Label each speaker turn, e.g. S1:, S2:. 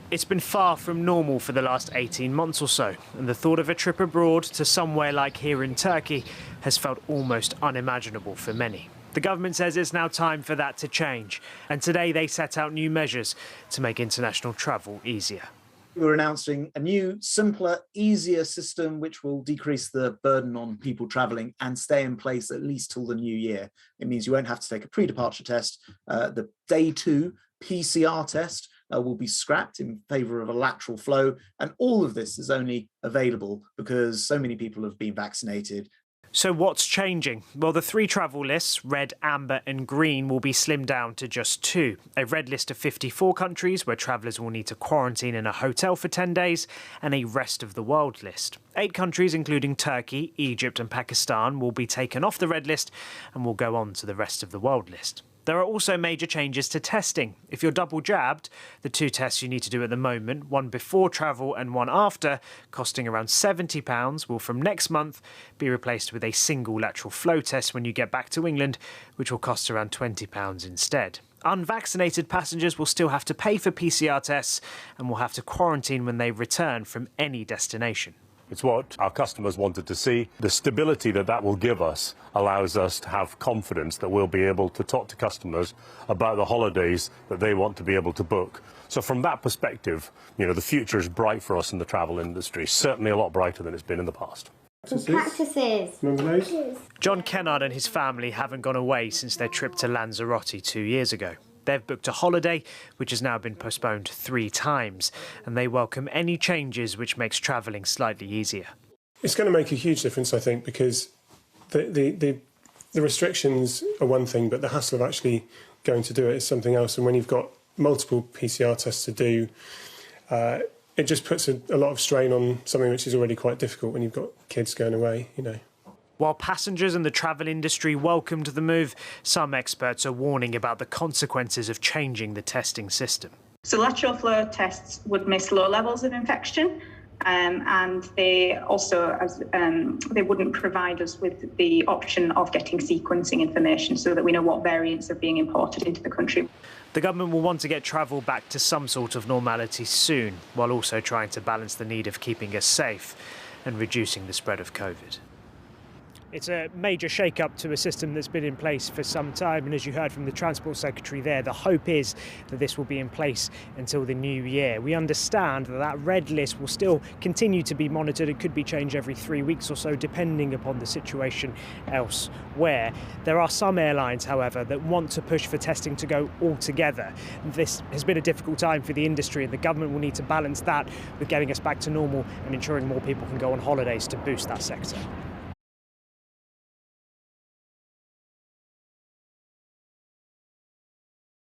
S1: It's been far from normal for the last 18 months or so, and the thought of a trip abroad to somewhere like here in Turkey has felt almost unimaginable for many. The government says it's now time for that to change, and today they set out new measures to make international travel easier.
S2: We're announcing a new, simpler, easier system which will decrease the burden on people travelling and stay in place at least till the new year. It means you won't have to take a pre-departure test. The day 2 PCR test will be scrapped in favour of a lateral flow. And all of this is only available because so many people have been vaccinated.
S1: So what's changing? Well, the 3 travel lists, red, amber and green, will be slimmed down to just 2. A red list of 54 countries where travellers will need to quarantine in a hotel for 10 days, and a rest of the world list. 8 countries, including Turkey, Egypt and Pakistan, will be taken off the red list and will go on to the rest of the world list. There are also major changes to testing. If you're double jabbed, the 2 tests you need to do at the moment, one before travel and one after, costing around £70, will from next month be replaced with a single lateral flow test when you get back to England, which will cost around £20 instead. Unvaccinated passengers will still have to pay for PCR tests and will have to quarantine when they return from any destination.
S3: It's what our customers wanted to see. The stability that will give us allows us to have confidence that we'll be able to talk to customers about the holidays that they want to be able to book. So from that perspective, the future is bright for us in the travel industry, certainly a lot brighter than it's been in the past.
S4: Practices.
S3: Remember those?
S1: John Kennard and his family haven't gone away since their trip to Lanzarote 2 years ago. They've booked a holiday, which has now been postponed 3 times, and they welcome any changes which makes travelling slightly easier.
S5: It's going to make a huge difference, I think, because the restrictions are one thing, but the hassle of actually going to do it is something else. And when you've got multiple PCR tests to do, it just puts a lot of strain on something which is already quite difficult when you've got kids going away,
S1: While passengers and the travel industry welcomed the move, some experts are warning about the consequences of changing the testing system.
S6: So lateral flow tests would miss low levels of infection, and they also they wouldn't provide us with the option of getting sequencing information so that we know what variants are being imported into the country.
S1: The government will want to get travel back to some sort of normality soon, while also trying to balance the need of keeping us safe and reducing the spread of COVID. It's a major shake-up to a system that's been in place for some time, and as you heard from the Transport Secretary there, the hope is that this will be in place until the new year. We understand that red list will still continue to be monitored. It could be changed every 3 weeks or so, depending upon the situation elsewhere. There are some airlines, however, that want to push for testing to go altogether. This has been a difficult time for the industry, and the government will need to balance that with getting us back to normal and ensuring more people can go on holidays to boost that sector.